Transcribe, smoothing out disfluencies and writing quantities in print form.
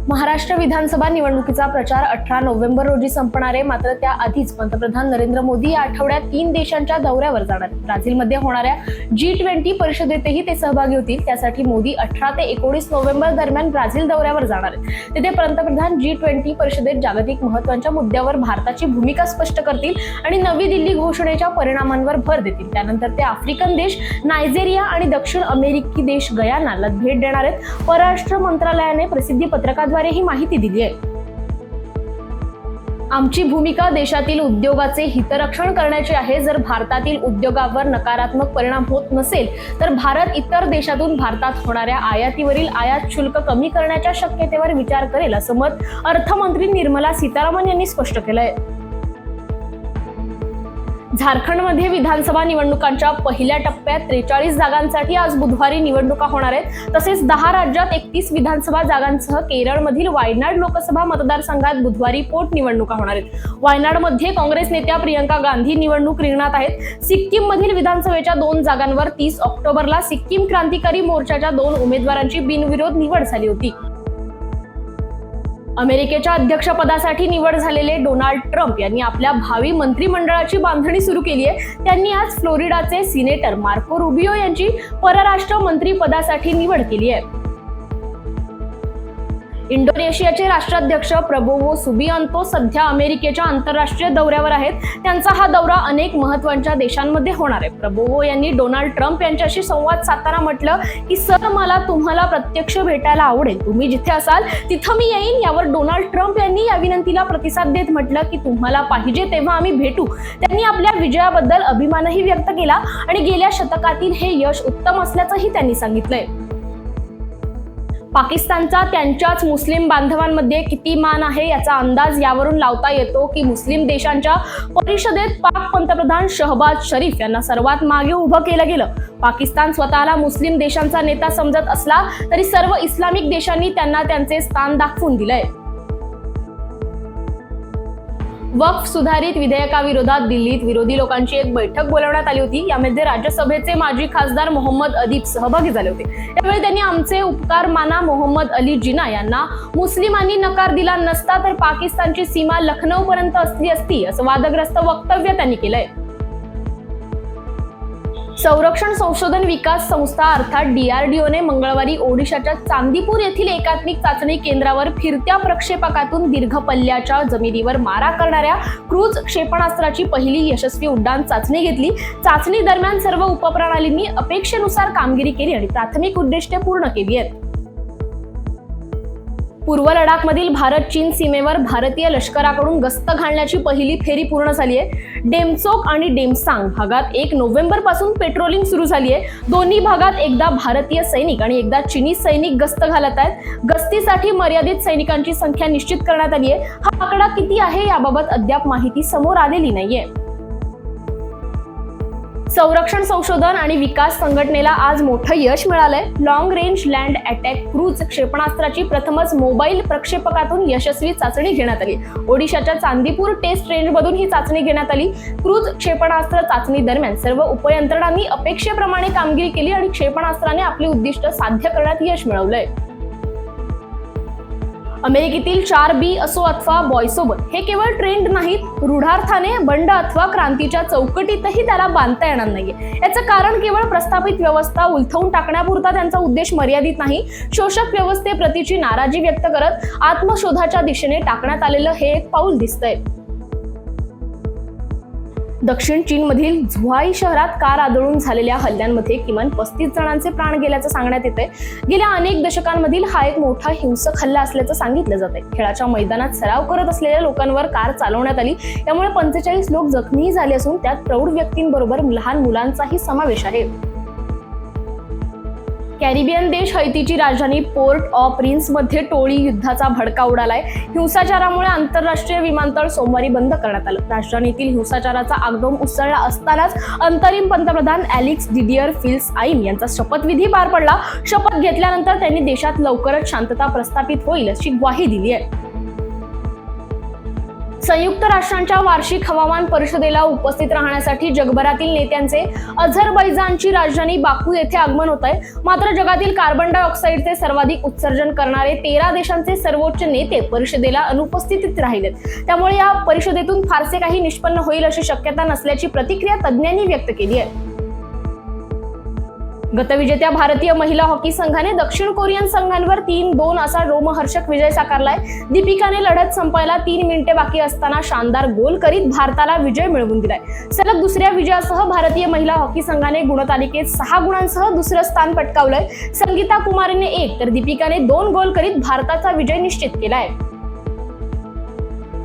महाराष्ट्र विधानसभा निवडणुकीचा प्रचार 18 नोव्हेंबर रोजी संपणार आहे. मात्र त्याआधीच पंतप्रधान नरेंद्र मोदी या आठवड्यात 3 देशांच्या दौऱ्यावर जाणार आहेत. ब्राझीलमध्ये होणाऱ्या G20 परिषदेतही ते सहभागी होतील. त्यासाठी मोदी 18 ते 19 नोव्हेंबर दरम्यान ब्राझील दौऱ्यावर जाणार आहेत. तिथे पंतप्रधान G20 परिषदेत जागतिक महत्त्वाच्या मुद्द्यावर भारताची भूमिका स्पष्ट करतील आणि नवी दिल्ली घोषणेच्या परिणामांवर भर देतील. त्यानंतर ते आफ्रिकन देश, नायजेरिया आणि दक्षिण अमेरिकी देश गयानाला भेट देणार आहेत. परराष्ट्र मंत्रालयाने प्रसिद्धी पत्रकाद्वारे ही माहिती दिली आहे. आमची भूमिका देशातील उद्योगाचे हितरक्षण करण्याची आहे. जर भारतातील उद्योगावर नकारात्मक परिणाम होत नसेल तर भारत इतर देशातून भारतात होणाऱ्या आयातीवरील आयात शुल्क कमी करण्याच्या शक्यतेवर विचार करेल, असं मत अर्थमंत्री निर्मला सीतारामन यांनी स्पष्ट केलंय. झारखंडमध्ये विधानसभा निवडणुकांच्या पहिल्या टप्प्यात 43 जागांसाठी आज बुधवारी निवडणुका होणार आहेत. तसेच 10 राज्यात 31 विधानसभा जागांसह केरळमधील वायनाड लोकसभा मतदारसंघात बुधवारी पोटनिवडणुका होणार आहेत. वायनाडमध्ये काँग्रेस नेत्या प्रियंका गांधी निवडणूक रिंगणात आहेत. सिक्कीममधील विधानसभेच्या 2 जागांवर 30 ऑक्टोबरला सिक्कीम क्रांतिकारी मोर्चाच्या 2 उमेदवारांची बिनविरोध निवड झाली होती. अमेरिकेच्या अध्यक्षपदासाठी निवड झालेले डोनाल्ड ट्रम्प यांनी आपल्या भावी मंत्रिमंडळाची बांधणी सुरू केली आहे. त्यांनी आज फ्लोरिडाचे सिनेटर मार्को रुबियो यांची परराष्ट्र मंत्री पदासाठी निवड केली आहे. इंडोनेशियाचे राष्ट्राध्यक्ष प्रबोवो सुबियांतो सध्या अमेरिकेच्या आंतरराष्ट्रीय दौऱ्यावर आहेत. त्यांचा हा दौरा अनेक महत्त्वाच्या देशांमध्ये होणार आहे. प्रबोवो यांनी डोनाल्ड ट्रम्प यांच्याशी संवाद साधताना म्हटलं की सर, मला तुम्हाला प्रत्यक्ष भेटायला आवडेल. तुम्ही जिथे असाल तिथं मी येईन. यावर डोनाल्ड ट्रम्प यांनी या विनंतीला प्रतिसाद देत म्हटलं की तुम्हाला पाहिजे तेव्हा आम्ही भेटू. त्यांनी आपल्या विजयाबद्दल अभिमानही व्यक्त केला आणि गेल्या शतकातील हे यश उत्तम असल्याचंही त्यांनी सांगितलंय. पाकिस्तानचा त्यांच्याच मुस्लिम बांधवांमध्ये किती मान आहे याचा अंदाज यावरून लावता येतो की मुस्लिम देशांच्या परिषदेत पाक पंतप्रधान शहबाज शरीफ यांना सर्वात मागे उभं केलं गेलं. पाकिस्तान स्वतःला मुस्लिम देशांचा नेता समजत असला तरी सर्व इस्लामिक देशांनी त्यांना त्यांचे स्थान दाखवून दिलंय. वक्फ सुधारित विधेयकाविरोधात दिल्लीत विरोधी लोकांची एक बैठक बोलावण्यात आली होती. यामध्ये राज्यसभेचे माजी खासदार मोहम्मद अदीब सहभागी झाले होते. यावेळी त्यांनी आमचे उपकार माना मोहम्मद अली जिना यांना मुस्लिमांनी नकार दिला नसता तर पाकिस्तानची सीमा लखनौ पर्यंत असली असती, असं वादग्रस्त वक्तव्य त्यांनी केलंय. संरक्षण संशोधन विकास संस्था अर्थात DRDOने मंगळवारी ओडिशाच्या चांदीपूर येथील एकात्मिक चाचणी केंद्रावर फिरत्या प्रक्षेपकातून दीर्घ पल्ल्याच्या जमिनीवर मारा करणाऱ्या क्रूझ क्षेपणास्त्राची पहिली यशस्वी उड्डाण चाचणी घेतली. चाचणी दरम्यान सर्व उपप्रणालींनी अपेक्षेनुसार कामगिरी केली आणि प्राथमिक उद्दिष्टे पूर्ण केली आहेत. पूर्व लडाखमधील भारत चीन सीमेवर भारतीय लष्कराकडून गस्त घालण्याची पहिली फेरी पूर्ण झाली आहे. डेमचोक आणि डेमसांग भागात 1 नोव्हेंबर पासून पेट्रोलिंग सुरू झाली आहे. दोन्ही भागात एकदा भारतीय सैनिक आणि एकदा चीनी सैनिक गस्त घालत आहेत. गस्तीसाठी मर्यादित सैनिकांची संख्या निश्चित करण्यात आली आहे. हा आकडा किती आहे याबाबत अद्याप माहिती समोर आलेली नाहीये. संरक्षण संशोधन आणि विकास संघटनेला आज मोठं यश मिळालंय. Long range land attack cruise क्षेपणास्त्राची प्रथमच मोबाईल प्रक्षेपकातून यशस्वी चाचणी घेण्यात आली. ओडिशाच्या चांदीपूर टेस्ट रेंजमधून ही चाचणी घेण्यात आली. क्रूझ क्षेपणास्त्र चाचणी दरम्यान सर्व उपयंत्रणांनी अपेक्षेप्रमाणे कामगिरी केली आणि क्षेपणास्त्राने आपली उद्दिष्ट साध्य करण्यात यश मिळवलंय. अमेरिकेतील 4B असो अथवा बॉयसोबत हे केवळ ट्रेंड नाहीत. रूढार्थाने बंड अथवा क्रांतीच्या चौकटीतही त्याला बांधता येणार नाहीये. याचं कारण केवळ प्रस्थापित व्यवस्था उलथवून टाकण्यापुरता त्यांचा उद्देश मर्यादित नाही. शोषक व्यवस्थेप्रतीची नाराजी व्यक्त करत आत्मशोधाच्या दिशेने टाकण्यात आलेलं हे एक पाऊल दिसतंय. दक्षिण चीनमधील झुहाई शहरात कार आदळून झालेल्या हल्ल्यांमध्ये किमान 35 जणांचे प्राण गेल्याचं सांगण्यात येतंय. गेल्या अनेक दशकांमधील हा एक मोठा हिंसक हल्ला असल्याचं सांगितलं जातंय. खेळाच्या मैदानात सराव करत असलेल्या लोकांवर कार चालवण्यात आली. यामुळे 45 लोक जखमी झाले असून त्यात प्रौढ व्यक्तींबरोबर लहान मुलांचाही समावेश आहे. कॅरिबियन देश हैतीची राजधानी पोर्ट ऑ प्रिन्स मध्ये टोळी युद्धाचा भडका उडालाय. हिंसाचारामुळे आंतरराष्ट्रीय विमानतळ सोमवारी बंद करण्यात आलं. राजधानीतील हिंसाचाराचा आगडोम उसळला असतानाच अंतरिम पंतप्रधान एलेक्स डिडियर फिल्स-आईम यांचा शपथविधी पार पडला. शपथ घेतल्यानंतर त्यांनी देशात लवकरच शांतता प्रस्थापित होईल अशी ग्वाही दिली आहे. संयुक्त राष्ट्रांच्या वार्षिक हवामान परिषदेला उपस्थित राहण्यासाठी जगभरातील नेत्यांचे अझरबैजानची राजधानी बाकू येथे आगमन होत आहे. मात्र जगातील कार्बन डायऑक्साईडचे सर्वाधिक उत्सर्जन करणारे 13 देशांचे सर्वोच्च नेते परिषदेला अनुपस्थित राहिलेत. त्यामुळे या परिषदेतून फारसे काही निष्पन्न होईल अशी शक्यता नसल्याची प्रतिक्रिया तज्ज्ञांनी व्यक्त केली आहे. गतविजेत्या भारतीय महिला हॉकी संघाने दक्षिण कोरियन संघांवर 3-2 असा रोमहर्षक विजय साकारलाय. दीपिकाने लढत संपायला 3 मिनिटे बाकी असताना शानदार गोल करीत भारताला विजय मिळवून दिलाय. सलग दुसऱ्या विजयासह भारतीय महिला हॉकी संघाने गुणतालिकेत 6 गुणांसह दुसरं स्थान पटकावलंय. संगीता कुमारीने 1 तर दीपिकाने 2 गोल करीत भारताचा विजय निश्चित केलाय.